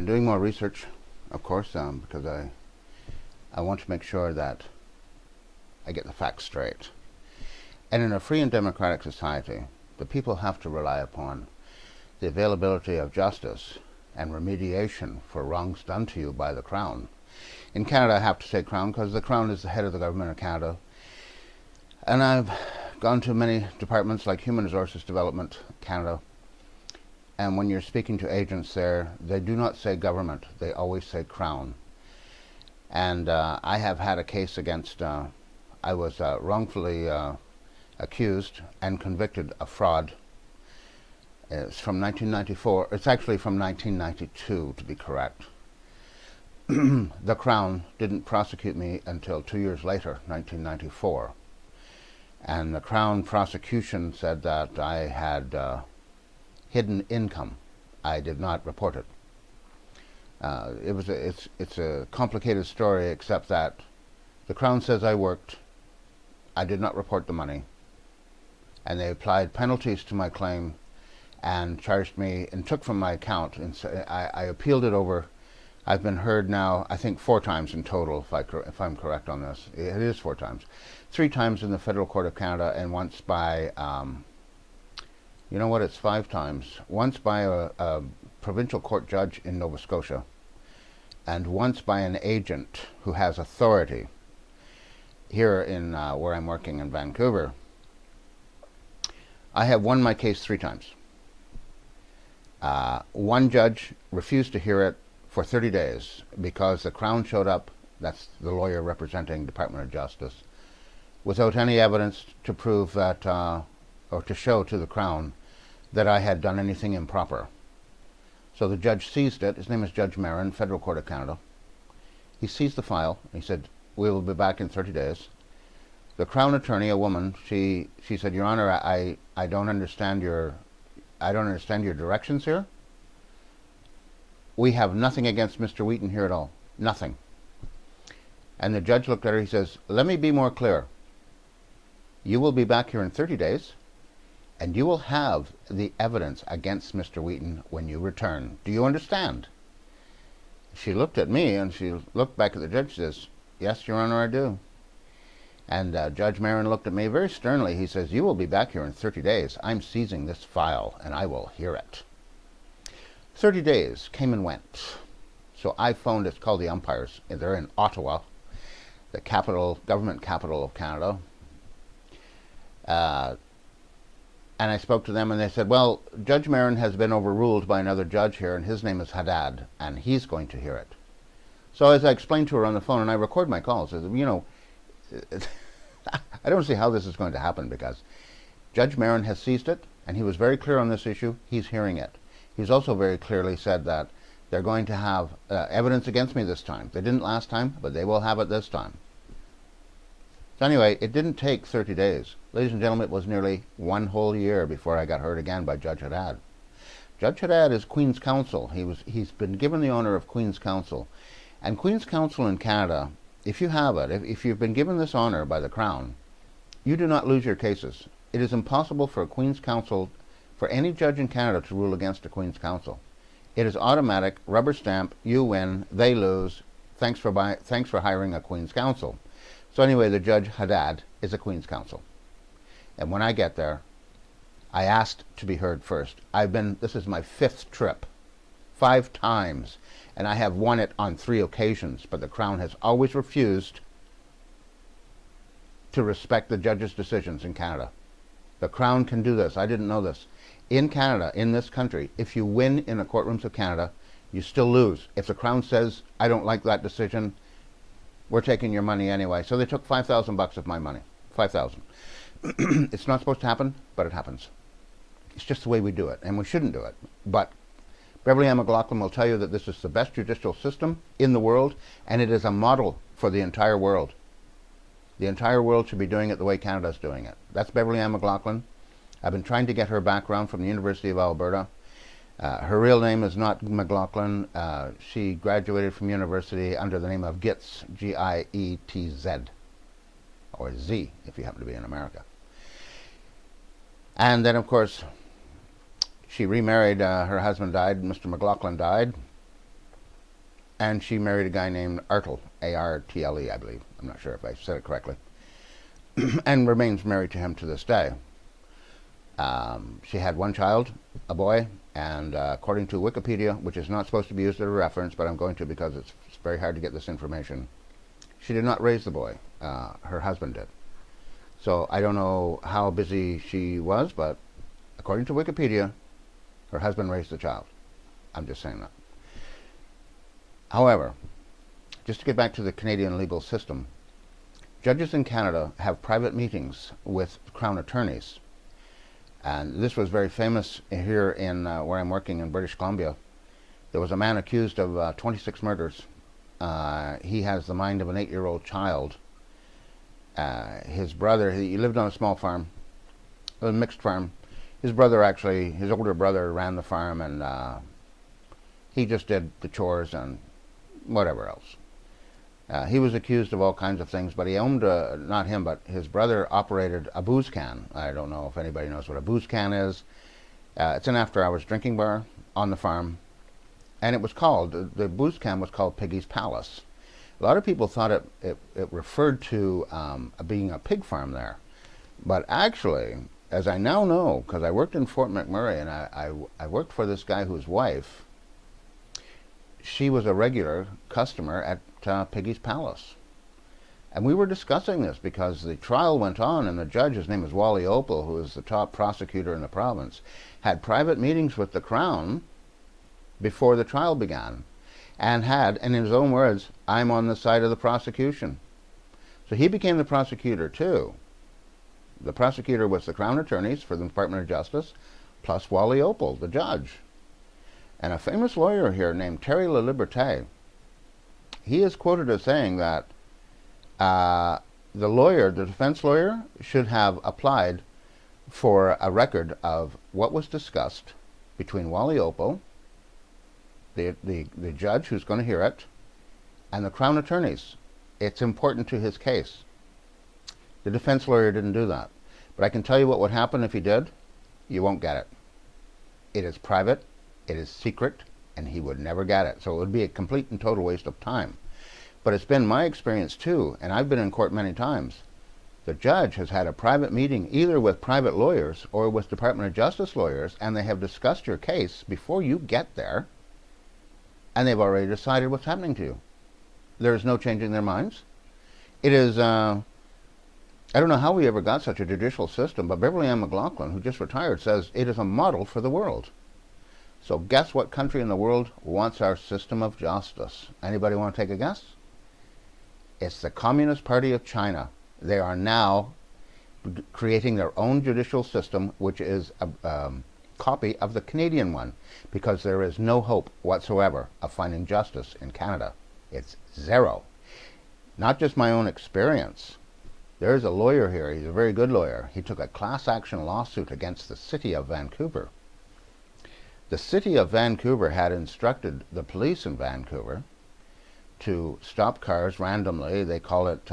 been doing more research, of course, because I want to make sure that I get the facts straight. And in a free and democratic society, the people have to rely upon the availability of justice and remediation for wrongs done to you by the Crown. In Canada, I have to say Crown because the Crown is the head of the government of Canada. And I've gone to many departments like Human Resources Development Canada. And when you're speaking to agents there, they do not say government. They always say Crown. And I have had a case against, I was wrongfully accused and convicted of fraud. It's from 1994. It's actually from 1992, to be correct. The Crown didn't prosecute me until 2 years later, 1994. And the Crown prosecution said that I had hidden income. I did not report it. It's a complicated story, except that the Crown says I worked. I did not report the money. And they applied penalties to my claim and charged me and took from my account. And so I appealed it over. I've been heard now, I think 4 times in total, if I'm correct on this. It is 4 times. 3 times in the Federal Court of Canada, and once by, you know what, it's 5 times. Once by a provincial court judge in Nova Scotia, and once by an agent who has authority here in where I'm working in Vancouver. I have won my case 3 times. One judge refused to hear it for 30 days because the Crown showed up, that's the lawyer representing Department of Justice, without any evidence to prove that, or to show to the Crown that I had done anything improper. So the judge seized it. His name is Judge Marin, Federal Court of Canada. He seized the file. He said, "We will be back in 30 days." The Crown attorney, a woman, she said, "Your Honor, I don't understand your directions here. We have nothing against Mr. Wheaton here at all. Nothing." And the judge looked at her. He says, "Let me be more clear. You will be back here in 30 days, and you will have the evidence against Mr. Wheaton when you return. Do you understand?" She looked at me, and she looked back at the judge and says, "Yes, Your Honor, I do." And Judge Marin looked at me very sternly. He says, "You will be back here in 30 days. I'm seizing this file, and I will hear it." 30 days came and went. So I phoned, it's called the Umpires. They're in Ottawa, the capital, government capital of Canada. And I spoke to them, and they said, "Well, Judge Marin has been overruled by another judge here, and his name is Haddad, and he's going to hear it." So as I explained to her on the phone, and I record my calls, I said, you know, I don't see how this is going to happen, because Judge Marin has seized it, and he was very clear on this issue. He's hearing it. He's also very clearly said that they're going to have evidence against me this time. They didn't last time, but they will have it this time. So anyway, it didn't take 30 days. Ladies and gentlemen, it was nearly 1 whole year before I got heard again by Judge Haddad. Judge Haddad is Queen's Counsel. He's been given the honor of Queen's Counsel. And Queen's Counsel in Canada, if you have it, if you've been given this honor by the Crown, you do not lose your cases. It is impossible for a Queen's Counsel, for any judge in Canada to rule against a Queen's Counsel. It is automatic, rubber stamp, you win, they lose, thanks for hiring a Queen's Counsel. So anyway, the Judge Haddad is a Queen's Counsel. And when I get there, I asked to be heard first. This is my 5th trip, 5 times, and I have won it on 3 occasions, but the Crown has always refused to respect the judge's decisions in Canada. The Crown can do this. I didn't know this. In Canada, in this country, if you win in the courtrooms of Canada, you still lose. If the Crown says, "I don't like that decision, we're taking your money anyway." So they took $5,000 of my money. 5,000. It's not supposed to happen, but it happens. It's just the way we do it, and we shouldn't do it. But Beverly Ann McLaughlin will tell you that this is the best judicial system in the world, and it is a model for the entire world. The entire world should be doing it the way Canada's doing it. That's Beverly Ann McLaughlin. I've been trying to get her background from the University of Alberta. Her real name is not McLaughlin. She graduated from university under the name of Gitz, G-I-E-T-Z, or Z, if you happen to be in America. And then, of course, she remarried. Her husband died. Mr. McLaughlin died. and she married a guy named Artle, A-R-T-L-E, I believe. I'm not sure if I said it correctly. And remains married to him to this day. She had one child, a boy, and according to Wikipedia, which is not supposed to be used as a reference, but I'm going to because it's very hard to get this information, she did not raise the boy. Her husband did. So I don't know how busy she was, but according to Wikipedia, her husband raised the child. I'm just saying that. However, just to get back to the Canadian legal system, judges in Canada have private meetings with Crown attorneys. And this was very famous here in where I'm working in British Columbia. There was a man accused of 26 murders. He has the mind of an 8-year-old child. His brother, he lived on a small farm, a mixed farm. His brother actually, his older brother ran the farm, and he just did the chores and whatever else. He was accused of all kinds of things, but he owned, not him, but his brother operated a booze can. I don't know if anybody knows what a booze can is. It's an after-hours drinking bar on the farm, and it was called, the booze can was called Piggy's Palace. A lot of people thought it referred to being a pig farm there, but actually, as I now know, because I worked in Fort McMurray, and I worked for this guy whose wife, she was a regular customer at Piggy's Palace. And we were discussing this because the trial went on, and the judge, his name is Wally Opal, who is the top prosecutor in the province, had private meetings with the Crown before the trial began, and had, in his own words, I'm on the side of the prosecution. So he became the prosecutor too. The prosecutor was the Crown attorneys for the Department of Justice, plus Wally Opal, the judge. And a famous lawyer here named Terry LaLiberte, he is quoted as saying that the defense lawyer, should have applied for a record of what was discussed between Wally Opal, the judge who's going to hear it, and the Crown attorneys. It's important to his case. The defense lawyer didn't do that. But I can tell you what would happen if he did. You won't get it. It is private. It is secret, and he would never get it. So it would be a complete and total waste of time. But it's been my experience too, and I've been in court many times. The judge has had a private meeting either with private lawyers or with Department of Justice lawyers, and they have discussed your case before you get there, and they've already decided what's happening to you. There is no changing their minds. It is, I don't know how we ever got such a judicial system, but Beverly Ann McLaughlin, who just retired, says it is a model for the world. So guess what country in the world wants our system of justice? Anybody want to take a guess? It's the Communist Party of China. They are now creating their own judicial system, which is a copy of the Canadian one, because there is no hope whatsoever of finding justice in Canada. It's zero. Not just my own experience. There's a lawyer here. He's a very good lawyer. He took a class action lawsuit against the city of Vancouver. The city of Vancouver had instructed the police in Vancouver to stop cars randomly. They call it,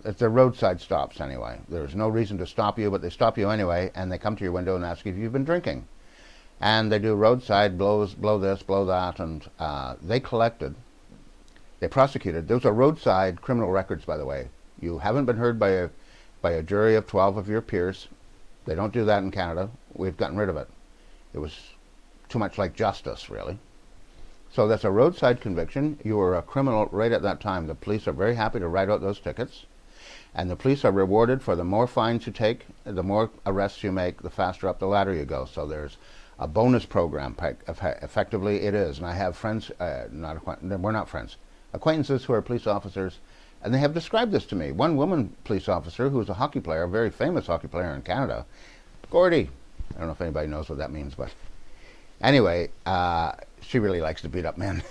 it's their roadside stops anyway. There's no reason to stop you, but they stop you anyway, and they come to your window and ask you if you've been drinking. And they do roadside blows, blow this, blow that, and they prosecuted. Those are roadside criminal records, by the way. You haven't been heard by a jury of 12 of your peers. They don't do that in Canada. We've gotten rid of it. It was too much like justice, really. So that's a roadside conviction. You were a criminal right at that time. The police are very happy to write out those tickets. And the police are rewarded for the more fines you take, the more arrests you make, the faster up the ladder you go. So there's a bonus program, effectively it is. And I have friends, we're not friends, acquaintances who are police officers, and they have described this to me. One woman police officer who was a hockey player, a very famous hockey player in Canada, Gordy. I don't know if anybody knows what that means, but anyway, she really likes to beat up men.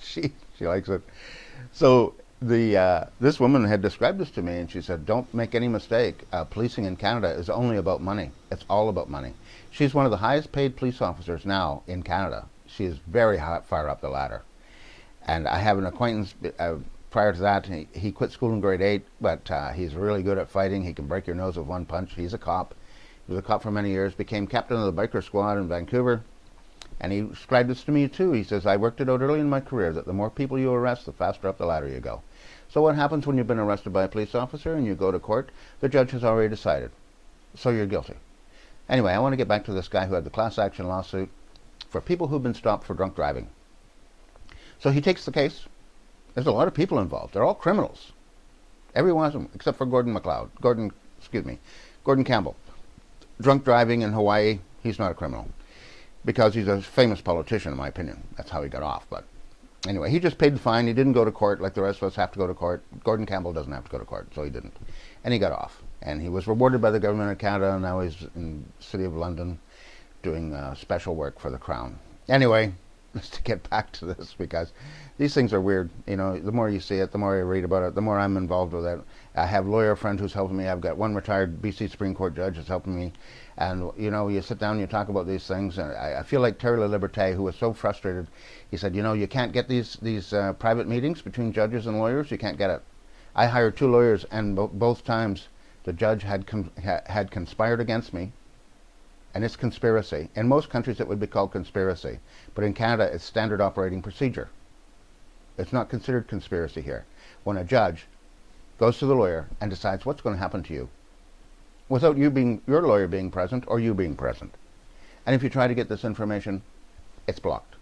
she likes it. So this woman had described this to me, and she said, don't make any mistake, policing in Canada is only about money. It's all about money. She's one of the highest paid police officers now in Canada. She is very far up the ladder. And I have an acquaintance, prior to that, he quit school in grade 8, but he's really good at fighting. He can break your nose with one punch. He's a cop. He was a cop for many years, became captain of the biker squad in Vancouver, And he described this to me too. He says, I worked it out early in my career that the more people you arrest, the faster up the ladder you go. So what happens when you've been arrested by a police officer and you go to court? The judge has already decided. So you're guilty. Anyway, I want to get back to this guy who had the class action lawsuit for people who've been stopped for drunk driving. So he takes the case. There's a lot of people involved. They're all criminals. Every one of them, except for Gordon Campbell. Drunk driving in Hawaii, he's not a criminal. Because he's a famous politician, in my opinion. That's how he got off. But anyway, he just paid the fine. He didn't go to court like the rest of us have to go to court. Gordon Campbell doesn't have to go to court, so he didn't. And he got off. And he was rewarded by the government of Canada, and now he's in the City of London doing special work for the Crown. Anyway, let's get back to this, because these things are weird. You know, the more you see it, the more I read about it, the more I'm involved with it. I have a lawyer friend who's helping me. I've got one retired BC Supreme Court judge who's helping me. And, you know, you sit down and you talk about these things. And I feel like Terry LaLiberte, who was so frustrated. He said, you know, you can't get these private meetings between judges and lawyers. You can't get it. I hired 2 lawyers, and both times the judge had conspired against me. And it's conspiracy. In most countries it would be called conspiracy. But in Canada it's standard operating procedure. It's not considered conspiracy here. When a judge goes to the lawyer and decides what's going to happen to you, without your lawyer being present or you being present. And if you try to get this information, it's blocked.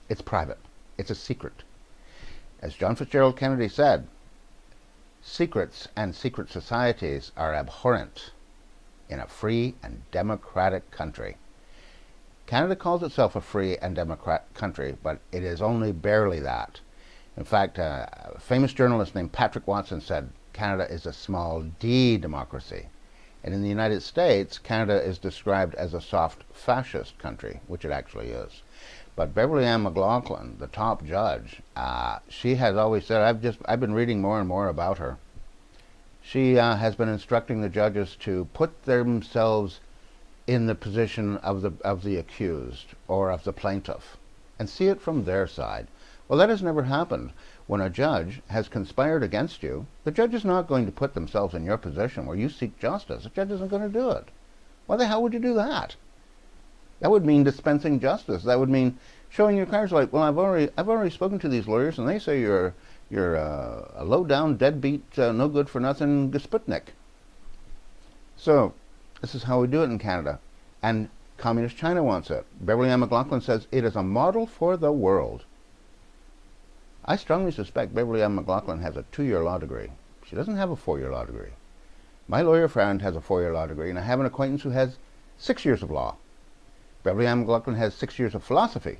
It's private. It's a secret. As John Fitzgerald Kennedy said, secrets and secret societies are abhorrent in a free and democratic country. Canada calls itself a free and democratic country, but it is only barely that. In fact, a famous journalist named Patrick Watson said Canada is a small d democracy. And in the United States, Canada is described as a soft fascist country, which it actually is. But Beverly Ann McLaughlin, the top judge, she has always said, I've been reading more and more about her. She has been instructing the judges to put themselves in the position of the accused or of the plaintiff and see it from their side. Well, that has never happened. When a judge has conspired against you, the judge is not going to put themselves in your position where you seek justice. The judge isn't going to do it. Why the hell would you do that? That would mean dispensing justice. That would mean showing your cards like, well, I've already spoken to these lawyers, and they say you're a low-down, deadbeat, no-good-for-nothing Sputnik. So, this is how we do it in Canada. And Communist China wants it. Beverly Ann McLaughlin says it is a model for the world. I strongly suspect Beverly Ann McLaughlin has a 2-year law degree. She doesn't have a 4-year law degree. My lawyer friend has a 4-year law degree, and I have an acquaintance who has 6 years of law. Beverly Ann McLaughlin has 6 years of philosophy.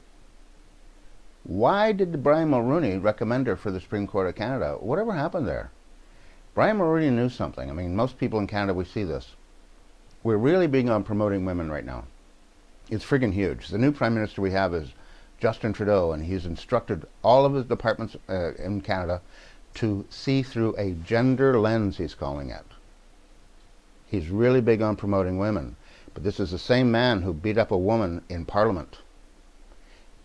Why did Brian Mulroney recommend her for the Supreme Court of Canada? Whatever happened there? Brian Mulroney knew something. I mean, most people in Canada, we see this. We're really big on promoting women right now. It's friggin' huge. The new Prime Minister we have is Justin Trudeau, and he's instructed all of his departments in Canada to see through a gender lens, he's calling it. He's really big on promoting women. But this is the same man who beat up a woman in Parliament.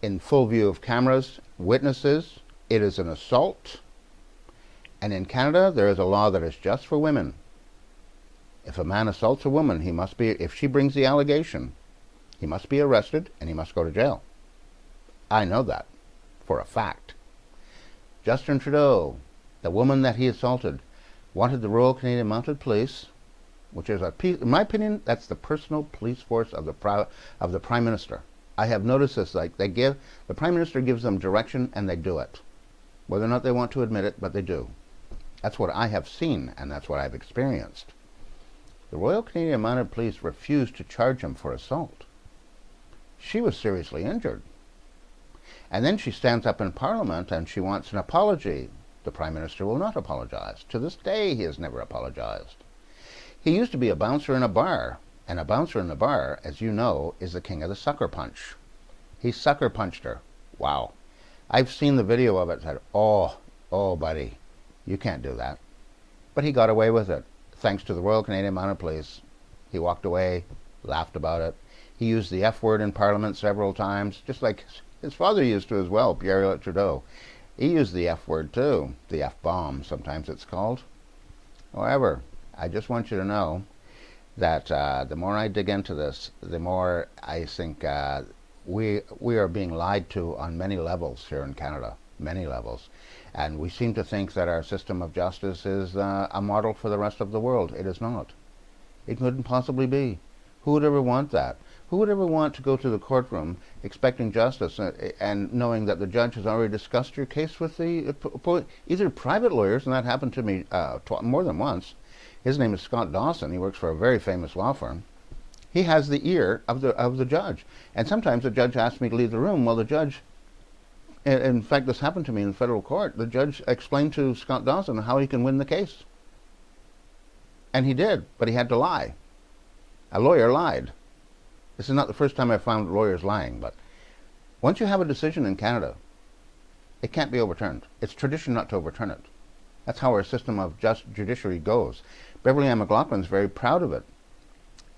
In full view of cameras, witnesses, it is an assault. And in Canada, there is a law that is just for women. If a man assaults a woman, he must be, if she brings the allegation, he must be arrested and he must go to jail. I know that for a fact. Justin Trudeau, the woman that he assaulted, wanted the Royal Canadian Mounted Police, which is, in my opinion, that's the personal police force of the Prime Minister. I have noticed this, like the Prime Minister gives them direction and they do it. Whether or not they want to admit it, but they do. That's what I have seen, and that's what I've experienced. The Royal Canadian Mounted Police refused to charge him for assault. She was seriously injured. And then she stands up in Parliament and she wants an apology. The Prime Minister will not apologize. To this day, he has never apologized. He used to be a bouncer in a bar, and a bouncer in the bar, as you know, is the king of the sucker punch. He sucker punched her. Wow. I've seen the video of it and said, oh, buddy, you can't do that. But he got away with it, thanks to the Royal Canadian Mounted Police. He walked away, laughed about it. He used the F word in Parliament several times, just like his father used to as well, Pierre Trudeau. He used the F word too, the F-bomb, sometimes it's called. However, I just want you to know that the more I dig into this, the more I think we are being lied to on many levels here in Canada, many levels. And we seem to think that our system of justice is a model for the rest of the world. It is not. It couldn't possibly be. Who would ever want that? Who would ever want to go to the courtroom expecting justice and knowing that the judge has already discussed your case with the either private lawyers, and that happened to me more than once. His name is Scott Dawson. He works for a very famous law firm. He has the ear of the judge. And sometimes the judge asks me to leave the room. Well, the judge, in fact, this happened to me in federal court. The judge explained to Scott Dawson how he can win the case. And he did, but he had to lie. A lawyer lied. This is not the first time I've found lawyers lying, but once you have a decision in Canada, it can't be overturned. It's tradition not to overturn it. That's how our system of judiciary goes. Beverly Ann McLaughlin's very proud of it.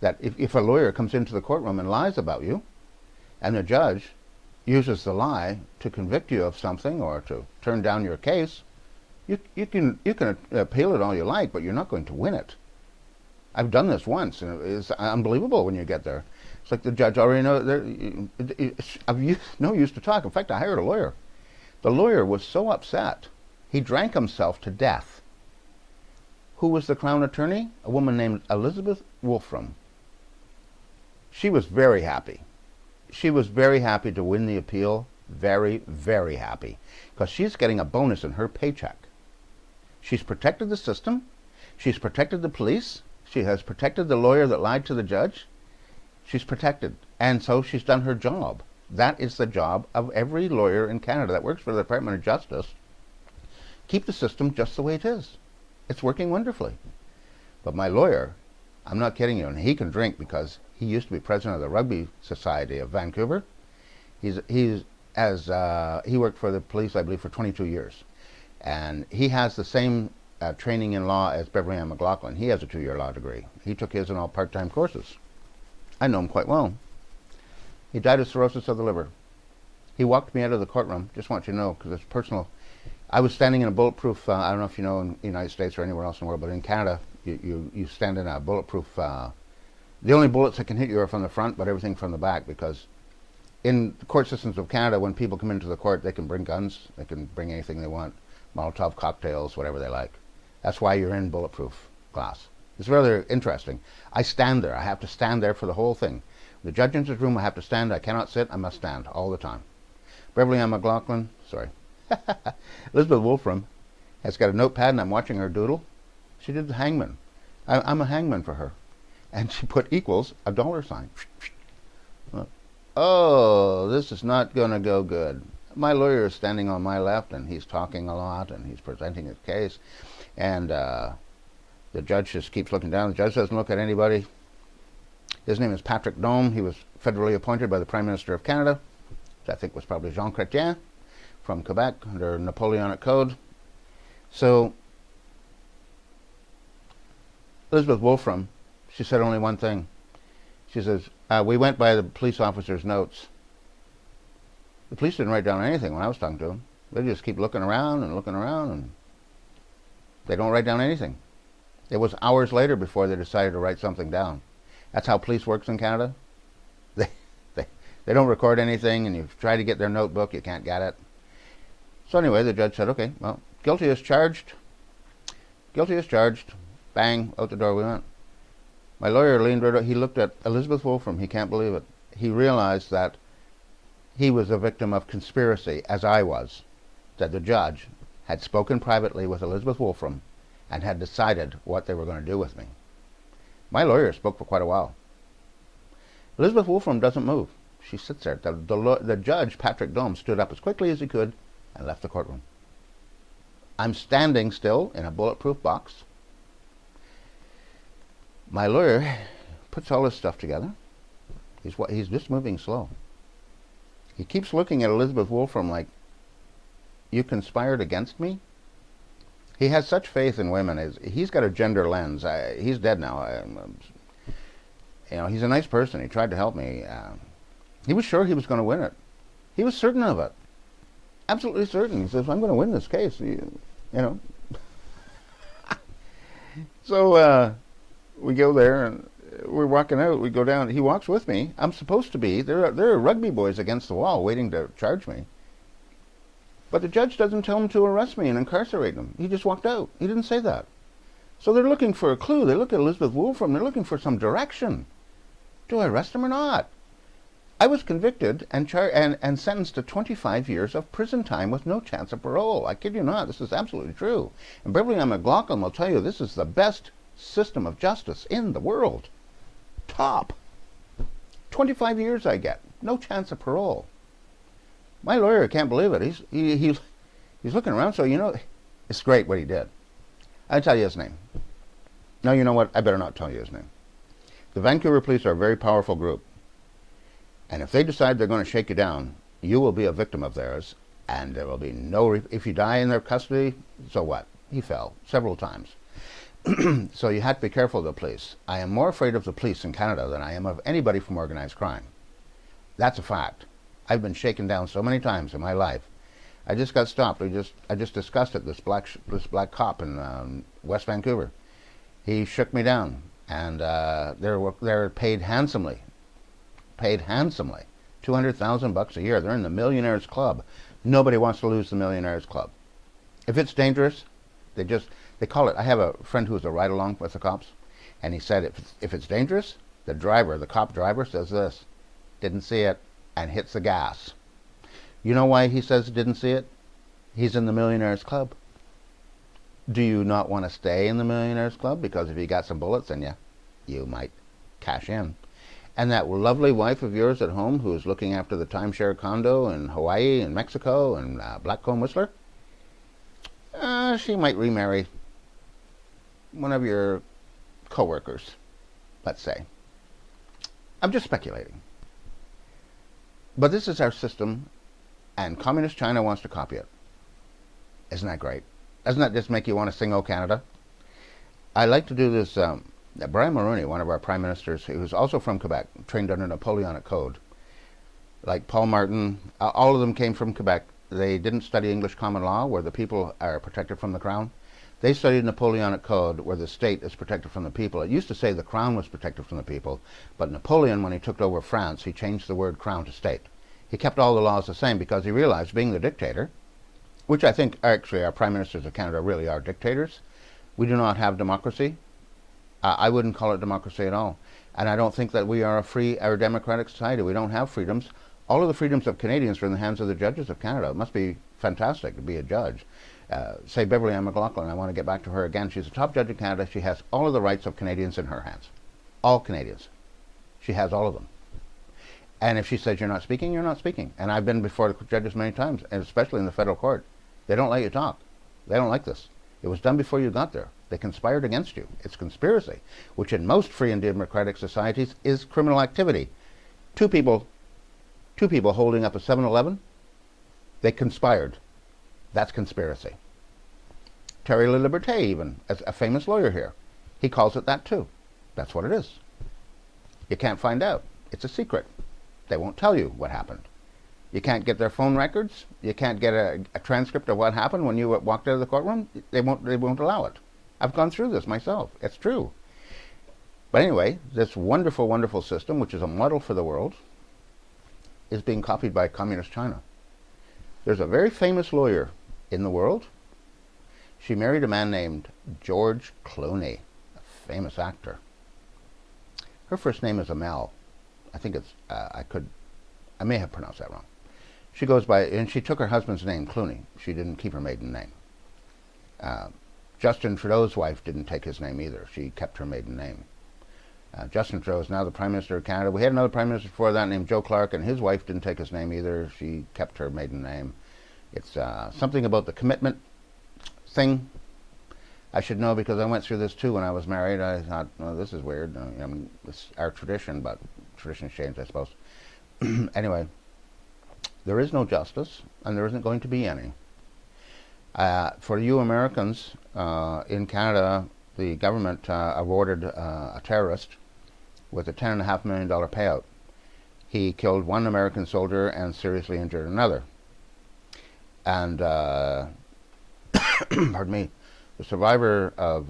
That if a lawyer comes into the courtroom and lies about you, and the judge uses the lie to convict you of something or to turn down your case, you can appeal it all you like, but you're not going to win it. I've done this once, and it's unbelievable when you get there. It's like the judge already knows. I've no use to talk. In fact, I hired a lawyer. The lawyer was so upset, he drank himself to death. Who was the Crown attorney? A woman named Elizabeth Wolfram. She was very happy. She was very happy to win the appeal. Very, very happy. Because she's getting a bonus in her paycheck. She's protected the system. She's protected the police. She has protected the lawyer that lied to the judge. She's protected. And so she's done her job. That is the job of every lawyer in Canada that works for the Department of Justice. Keep the system just the way it is. It's working wonderfully. But my lawyer, I'm not kidding you, and he can drink because he used to be president of the Rugby Society of Vancouver. He worked for the police, I believe, for 22 years. And he has the same training in law as Beverly Ann McLaughlin. He has a 2-year law degree. He took his in all part-time courses. I know him quite well. He died of cirrhosis of the liver. He walked me out of the courtroom. Just want you to know, because it's personal. I was standing in a bulletproof, I don't know if you know in the United States or anywhere else in the world, but in Canada, you stand in a bulletproof, the only bullets that can hit you are from the front, but everything from the back, because in the court systems of Canada, when people come into the court, they can bring guns, they can bring anything they want, Molotov cocktails, whatever they like. That's why you're in bulletproof glass. It's rather interesting. I stand there. I have to stand there for the whole thing. The judge enters the room, I have to stand. I cannot sit. I must stand all the time. Beverly Ann McLaughlin, sorry. Elizabeth Wolfram has got a notepad, and I'm watching her doodle. She did the hangman. I'm a hangman for her. And she put equals a $sign. Oh, this is not going to go good. My lawyer is standing on my left, and he's talking a lot, and he's presenting his case. And the judge just keeps looking down. The judge doesn't look at anybody. His name is Patrick Dome. He was federally appointed by the Prime Minister of Canada, which I think was probably Jean Chrétien, from Quebec under Napoleonic Code. So Elizabeth Wolfram, she said only one thing. She says, we went by the police officer's notes. The police didn't write down anything when I was talking to them. They just keep looking around, and they don't write down anything. It was hours later before they decided to write something down. That's how police works in Canada. They don't record anything, and you try to get their notebook, you can't get it. So anyway, the judge said, okay, well, guilty as charged. Guilty as charged. Bang, out the door we went. My lawyer leaned right out. He looked at Elizabeth Wolfram. He can't believe it. He realized that he was a victim of conspiracy, as I was. That the judge had spoken privately with Elizabeth Wolfram and had decided what they were going to do with me. My lawyer spoke for quite a while. Elizabeth Wolfram doesn't move. She sits there. The judge, Patrick Dome, stood up as quickly as he could and left the courtroom. I'm standing still in a bulletproof box. My lawyer puts all his stuff together. He's just moving slow. He keeps looking at Elizabeth Wolfram like, you conspired against me? He has such faith in women. He's got a gender lens. He's dead now. He's a nice person. He tried to help me. He was sure he was going to win it. He was certain of it. Absolutely certain. He says, I'm going to win this case. So we go there, and we're walking out. We go down. He walks with me. I'm supposed to be. There are rugby boys against the wall waiting to charge me. But the judge doesn't tell him to arrest me and incarcerate him. He just walked out. He didn't say that. So they're looking for a clue. They look at Elizabeth Wolfram. They're looking for some direction. Do I arrest him or not? I was convicted and sentenced to 25 years of prison time with no chance of parole. I kid you not. This is absolutely true. And Beverly M. McLaughlin will tell you this is the best system of justice in the world. Top. 25 years I get. No chance of parole. My lawyer can't believe it. He's looking around, so it's great what he did. I'll tell you his name. No, you know what? I better not tell you his name. The Vancouver police are a very powerful group. And if they decide they're going to shake you down, you will be a victim of theirs, and there will be no... if you die in their custody, so what? He fell several times. So you have to be careful of the police. I am more afraid of the police in Canada than I am of anybody from organized crime. That's a fact. I've been shaken down so many times in my life. I just got stopped. I just discussed it. This black cop in West Vancouver. He shook me down, and they're paid handsomely. Paid handsomely, $200,000 a year. They're in the Millionaires Club. Nobody wants to lose the Millionaires Club. If it's dangerous, they call it. I have a friend who was a ride-along with the cops, and he said if it's dangerous, the cop driver says this, didn't see it, and hits the gas. You know why he says didn't see it? He's in the Millionaires Club. Do you not want to stay in the Millionaires Club? Because if you got some bullets in you, you might cash in. And that lovely wife of yours at home who's looking after the timeshare condo in Hawaii and Mexico and Blackcomb Whistler, she might remarry one of your co-workers, let's say. I'm just speculating. But this is our system, and Communist China wants to copy it. Isn't that great? Doesn't that just make you want to sing "O Canada"? I like to do this. Brian Mulroney, one of our prime ministers, who's also from Quebec, trained under Napoleonic Code. Like Paul Martin, all of them came from Quebec. They didn't study English common law, where the people are protected from the crown. They studied Napoleonic Code, where the state is protected from the people. It used to say the crown was protected from the people, but Napoleon, when he took over France, he changed the word crown to state. He kept all the laws the same because he realized, being the dictator, which I think actually our prime ministers of Canada really are dictators, we do not have democracy. I wouldn't call it democracy at all. And I don't think that we are a free or democratic society. We don't have freedoms. All of the freedoms of Canadians are in the hands of the judges of Canada. It must be fantastic to be a judge. Say Beverly M. McLaughlin, I want to get back to her again. She's a top judge in Canada. She has all of the rights of Canadians in her hands. All Canadians. She has all of them. And if she says you're not speaking, you're not speaking. And I've been before the judges many times, and especially in the federal court. They don't let you talk. They don't like this. It was done before you got there. They conspired against you. It's conspiracy, which in most free and democratic societies is criminal activity. Two people holding up a 7-Eleven, they conspired. That's conspiracy. Terry Liliberté, even, as a famous lawyer here, he calls it that too. That's what it is. You can't find out. It's a secret. They won't tell you what happened. You can't get their phone records. You can't get a transcript of what happened when you walked out of the courtroom. They won't allow it. I've gone through this myself. It's true. But anyway, this wonderful, wonderful system, which is a model for the world, is being copied by Communist China. There's a very famous lawyer in the world. She married a man named George Clooney, a famous actor. Her first name is Amel. I think it's, I may have pronounced that wrong. She goes by, and she took her husband's name, Clooney. She didn't keep her maiden name. Justin Trudeau's wife didn't take his name either. She kept her maiden name. Justin Trudeau is now the Prime Minister of Canada. We had another Prime Minister before that named Joe Clark, and his wife didn't take his name either. She kept her maiden name. It's something about the commitment thing. I should know because I went through this too when I was married. I thought, well, this is weird. I mean, it's our tradition, but traditions change, I suppose. Anyway, there is no justice, and there isn't going to be any. For you Americans in Canada, the government awarded a terrorist with a $10.5 million payout. He killed one American soldier and seriously injured another. And, pardon me, the survivor of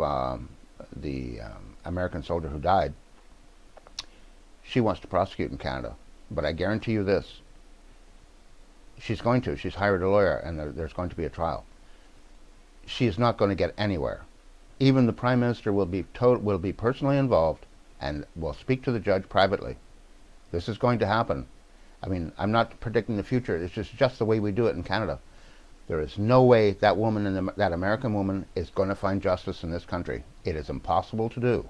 the American soldier who died she wants to prosecute in Canada. But I guarantee you this, she's going to. She's hired a lawyer, and there's going to be a trial. She is not going to get anywhere. Even the Prime Minister will be personally involved and will speak to the judge privately. This is going to happen. I mean, I'm not predicting the future. It's just the way we do it in Canada. There is no way that woman, that American woman, is going to find justice in this country. It is impossible to do.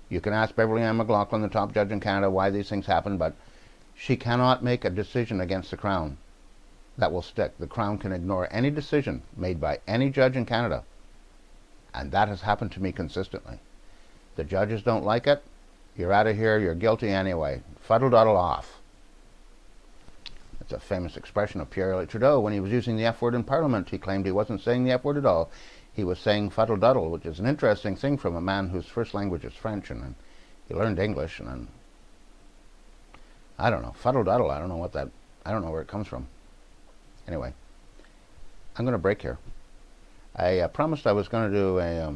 You can ask Beverly Ann McLaughlin, the top judge in Canada, why these things happen, but she cannot make a decision against the Crown that will stick. The Crown can ignore any decision made by any judge in Canada, and that has happened to me consistently. The judges don't like it. You're out of here. You're guilty anyway. Fuddle-duddle off. It's a famous expression of Pierre Trudeau when he was using the F word in Parliament. He claimed he wasn't saying the F word at all. He was saying fuddle-duddle, which is an interesting thing from a man whose first language is French, and he learned English, and then, I don't know, fuddle-duddle, I don't know where it comes from. Anyway, I'm going to break here. I promised I was going to do a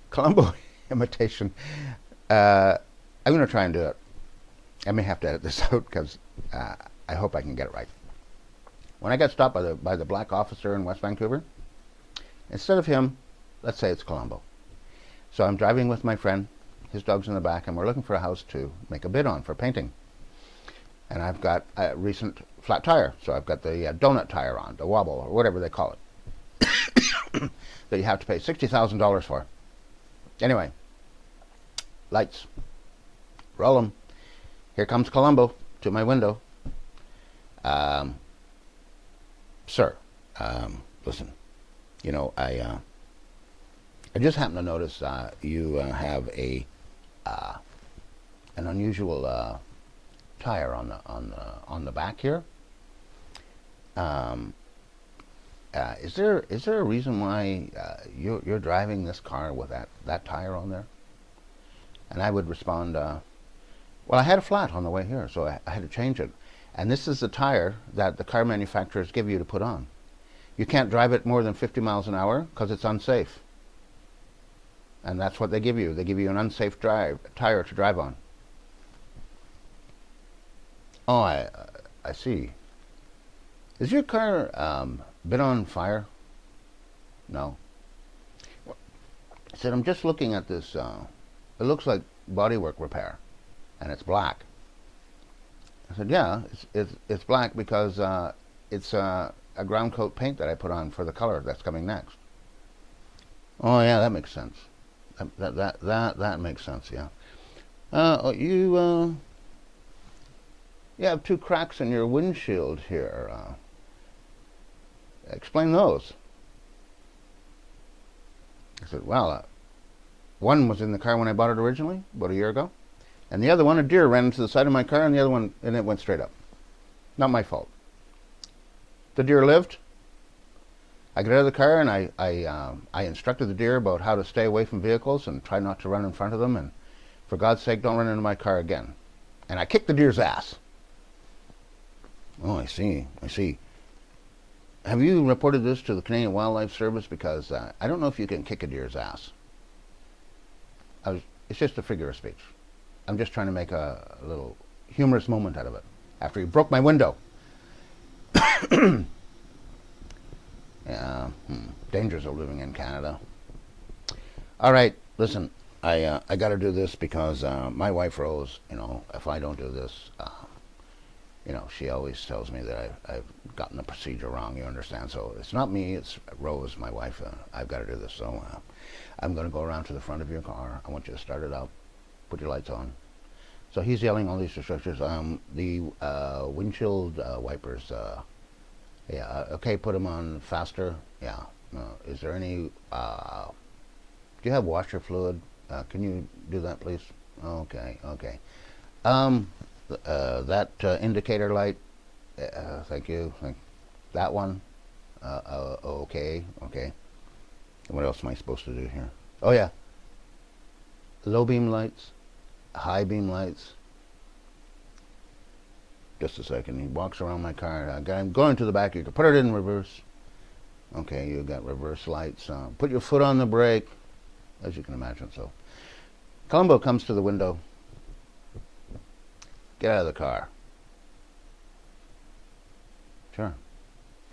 Columbo imitation. I'm going to try and do it. I may have to edit this out because I hope I can get it right. When I got stopped by the black officer in West Vancouver, instead of him, let's say it's Columbo. So I'm driving with my friend, his dog's in the back, and we're looking for a house to make a bid on for painting. And I've got a recent flat tire, so I've got the donut tire on, the wobble, or whatever they call it, that you have to pay $60,000 for. Anyway, lights, roll them. Here comes Columbo to my window. Sir, listen, you know, I just happened to notice you have an unusual tire on the back here. Is there a reason why you're driving this car with that tire on there? And I would respond, well, I had a flat on the way here, so I had to change it. And this is the tire that the car manufacturers give you to put on. You can't drive it more than 50 miles an hour because it's unsafe. And that's what they give you. They give you an unsafe tire to drive on. Oh, I see. Is your car been on fire? No. I said, I'm just looking at this. It looks like bodywork repair, and it's black. I said, yeah, it's black because it's a ground coat paint that I put on for the color that's coming next. Oh yeah, that makes sense. That makes sense. Yeah. You have two cracks in your windshield here. Explain those. I said, well, one was in the car when I bought it originally, about a year ago. And the other one, a deer ran into the side of my car, and the other one, and it went straight up. Not my fault. The deer lived. I got out of the car, and I instructed the deer about how to stay away from vehicles and try not to run in front of them, and for God's sake, don't run into my car again. And I kicked the deer's ass. Oh, I see. Have you reported this to the Canadian Wildlife Service? Because I don't know if you can kick a deer's ass. It's just a figure of speech. I'm just trying to make a little humorous moment out of it. After he broke my window. Yeah, dangers of living in Canada. All right, listen, I got to do this because my wife Rose, you know, if I don't do this, you know, she always tells me that I've gotten the procedure wrong, you understand? So it's not me, it's Rose, my wife. I've got to do this. So I'm going to go around to the front of your car. I want you to start it up. Put your lights on. So he's yelling all these instructions. The windshield wipers, yeah, okay, put them on faster. Yeah. Is there any, do you have washer fluid? Can you do that, please? Okay. That indicator light, thank you. That one, okay. What else am I supposed to do here? Oh yeah, low beam lights, high beam lights. Just a second, he walks around my car. I'm going to the back, you can put it in reverse. Okay, you got reverse lights. Put your foot on the brake, as you can imagine. So Columbo comes to the window. Get out of the car. Sure.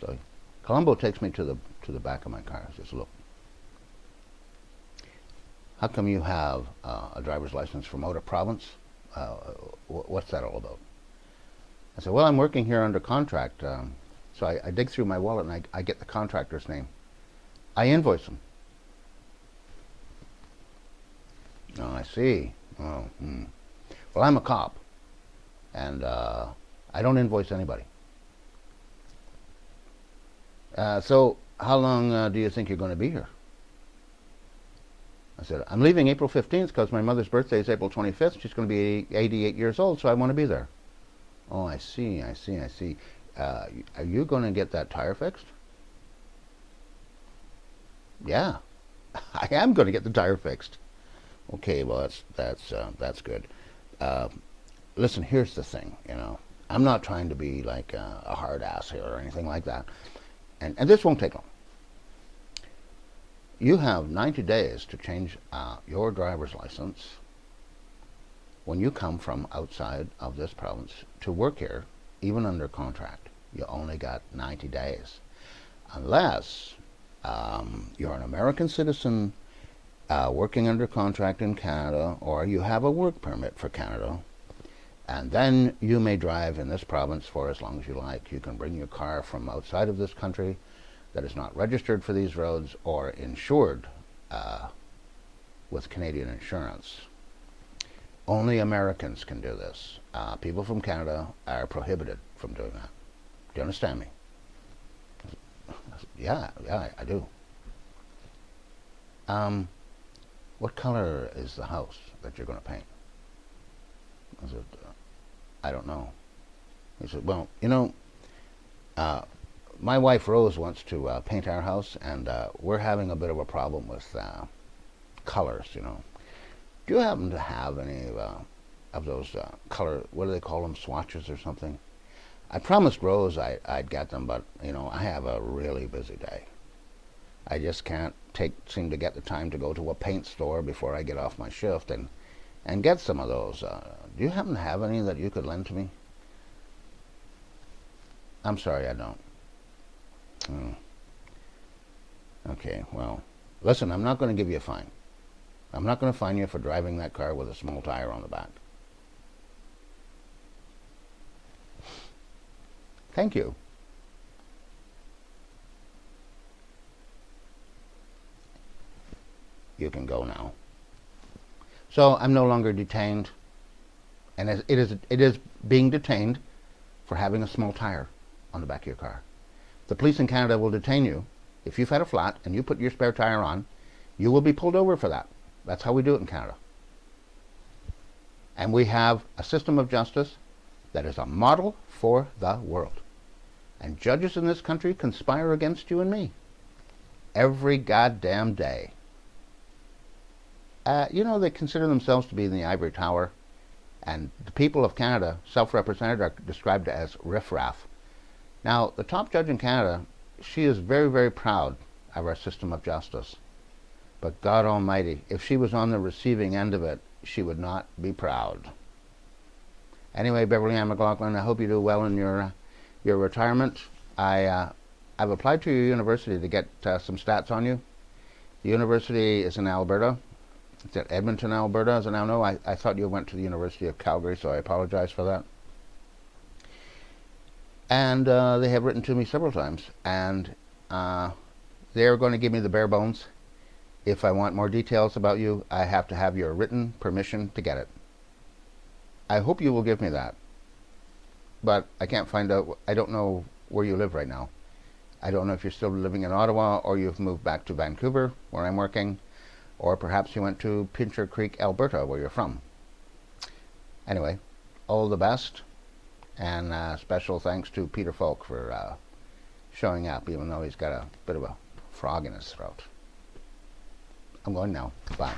So Columbo takes me to the back of my car. He says, look, how come you have a driver's license from out of province? What's that all about? I said, well, I'm working here under contract. So I dig through my wallet and I get the contractor's name. I invoice him. Oh, I see. Oh, Well, I'm a cop, and I don't invoice anybody. So how long do you think you're going to be here? I said, I'm leaving April 15th because my mother's birthday is April 25th. She's going to be 88 years old, so I want to be there. Oh, I see. Are you going to get that tire fixed? Yeah, I am going to get the tire fixed. Okay, well, that's good. Listen, here's the thing, I'm not trying to be like a hard ass here or anything like that. And this won't take long. You have 90 days to change your driver's license when you come from outside of this province to work here, even under contract. You only got 90 days. Unless you're an American citizen working under contract in Canada, or you have a work permit for Canada, and then you may drive in this province for as long as you like. You can bring your car from outside of this country that is not registered for these roads or insured with Canadian insurance. Only Americans can do this. People from Canada are prohibited from doing that. Do you understand me? Yeah, I do. What color is the house that you're going to paint? I said, I don't know. He said, well, my wife Rose wants to paint our house, and we're having a bit of a problem with colors, Do you happen to have any of those color, what do they call them, swatches or something? I promised Rose I'd get them, but, I have a really busy day. I just can't seem to get the time to go to a paint store before I get off my shift and get some of those. Do you happen to have any that you could lend to me? I'm sorry, I don't. Okay, well, listen, I'm not going to give you a fine. I'm not going to fine you for driving that car with a small tire on the back. Thank you. You can go now. So I'm no longer detained, and it is being detained for having a small tire on the back of your car. The police in Canada will detain you if you've had a flat and you put your spare tire on. You will be pulled over for that. That's how we do it in Canada. And we have a system of justice that is a model for the world. And judges in this country conspire against you and me every goddamn day. They consider themselves to be in the ivory tower, and the people of Canada, self-represented, are described as riffraff. Now, the top judge in Canada, she is very, very proud of our system of justice. But God Almighty, if she was on the receiving end of it, she would not be proud. Anyway, Beverly Ann McLaughlin, I hope you do well in your retirement. I've applied to your university to get some stats on you. The university is in Alberta. It's at Edmonton, Alberta, as I now know. I thought you went to the University of Calgary, so I apologize for that. And they have written to me several times, and they're going to give me the bare bones. If I want more details about you, I have to have your written permission to get it. I hope you will give me that. But I can't find out. I don't know where you live right now. I don't know if you're still living in Ottawa or you've moved back to Vancouver, where I'm working, or perhaps you went to Pincher Creek, Alberta, where you're from. Anyway, all the best, and special thanks to Peter Falk for showing up, even though he's got a bit of a frog in his throat. I'm going now. Bye.